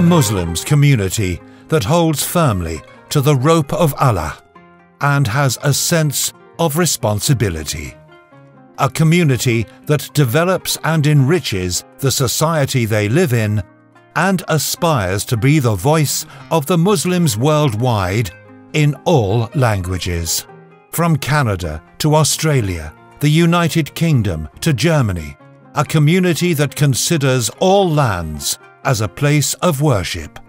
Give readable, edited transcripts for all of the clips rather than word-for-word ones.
a Muslims community that holds firmly to the rope of Allah and has a sense of responsibility. A community that develops and enriches the society they live in and aspires to be the voice of the Muslims worldwide in all languages. From Canada to Australia, the United Kingdom to Germany, a community that considers all lands as a place of worship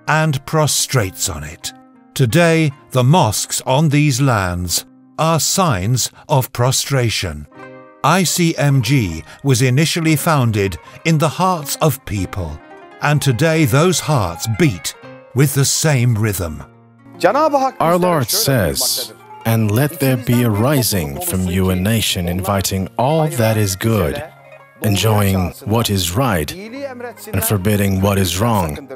and prostrates on it. Today, the mosques on these lands are signs of prostration. ICMG was initially founded in the hearts of people, and today those hearts beat with the same rhythm. Our Lord says, "And let there be a rising from you a nation inviting all that is good, enjoying what is right, and forbidding what is wrong,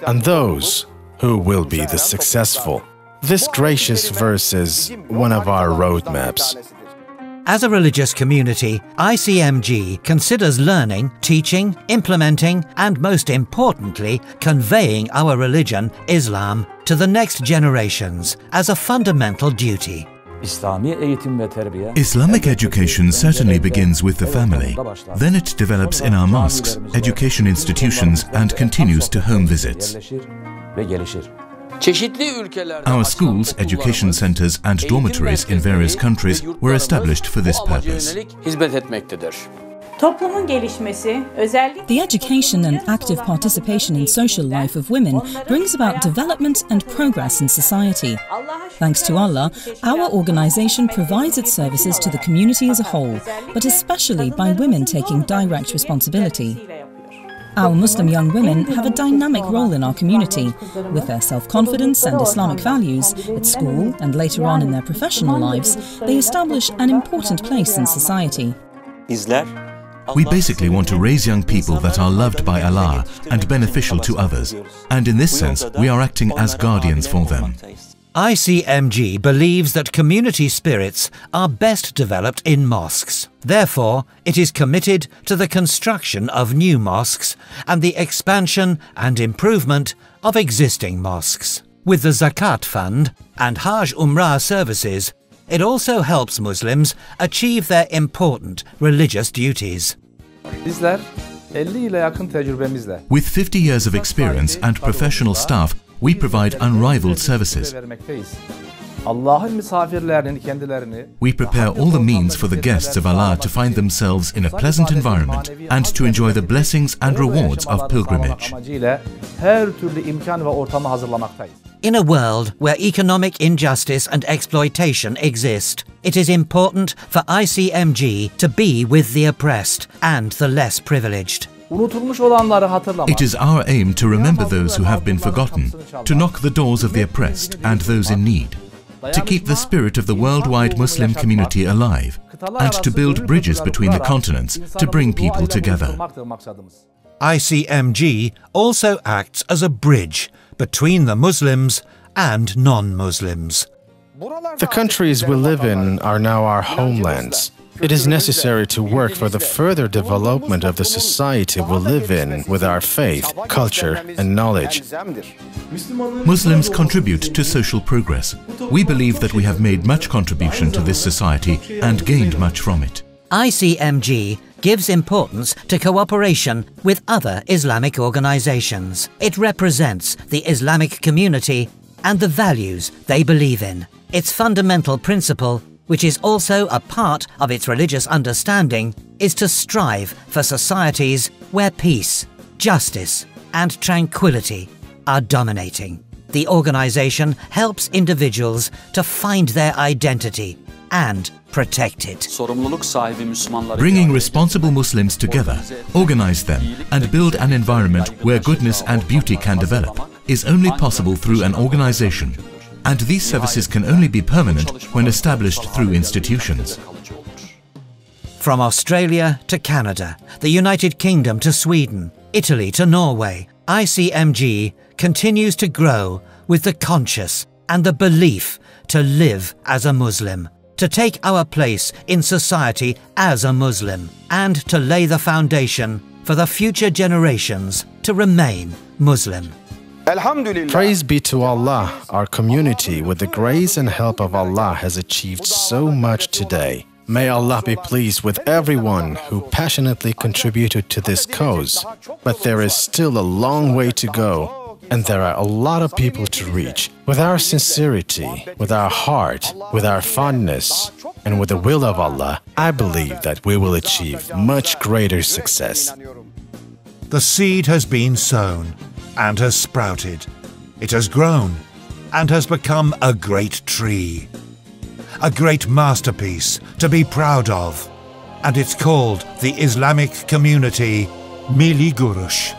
and those who will be the successful." This gracious verse is one of our roadmaps. As a religious community, ICMG considers learning, teaching, implementing, and most importantly, conveying our religion, Islam, to the next generations as a fundamental duty. Islamic education certainly begins with the family. Then it develops in our mosques, education institutions, and continues to home visits. Our schools, education centers, and dormitories in various countries were established for this purpose. The education and active participation in social life of women brings about development and progress in society. Thanks to Allah, our organization provides its services to the community as a whole, but especially by women taking direct responsibility. Our Muslim young women have a dynamic role in our community. With their self-confidence and Islamic values, at school and later on in their professional lives, they establish an important place in society. We basically want to raise young people that are loved by Allah and beneficial to others, and in this sense, we are acting as guardians for them. ICMG believes that community spirits are best developed in mosques. Therefore, it is committed to the construction of new mosques and the expansion and improvement of existing mosques. With the Zakat Fund and Hajj Umrah services, it also helps Muslims achieve their important religious duties. With 50 years of experience and professional staff, we provide unrivaled services. We prepare all the means for the guests of Allah to find themselves in a pleasant environment and to enjoy the blessings and rewards of pilgrimage. In a world where economic injustice and exploitation exist, it is important for ICMG to be with the oppressed and the less privileged. It is our aim to remember those who have been forgotten, to knock the doors of the oppressed and those in need, to keep the spirit of the worldwide Muslim community alive, and to build bridges between the continents to bring people together. ICMG also acts as a bridge between the Muslims and non-Muslims. The countries we live in are now our homelands. It is necessary to work for the further development of the society we live in with our faith, culture, and knowledge. Muslims contribute to social progress. We believe that we have made much contribution to this society and gained much from it. ICMG gives importance to cooperation with other Islamic organizations. It represents the Islamic community and the values they believe in. Its fundamental principle, which is also a part of its religious understanding, is to strive for societies where peace, justice, and tranquility are dominating. The organization helps individuals to find their identity and protect it. Bringing responsible Muslims together, organize them, and build an environment where goodness and beauty can develop is only possible through an organization. And these services can only be permanent when established through institutions. From Australia to Canada, the United Kingdom to Sweden, Italy to Norway, ICMG continues to grow with the conscious and the belief to live as a Muslim, to take our place in society as a Muslim, and to lay the foundation for for the future generations to remain Muslim. Praise be to Allah, our community, with the grace and help of Allah, has achieved so much today. May Allah be pleased with everyone who passionately contributed to this cause. But there is still a long way to go, and there are a lot of people to reach. With our sincerity, with our heart, with our fondness, and with the will of Allah, I believe that we will achieve much greater success. The seed has been sown and has sprouted. It has grown and has become a great tree. A great masterpiece to be proud of. And it's called the Islamic community Millî Görüş.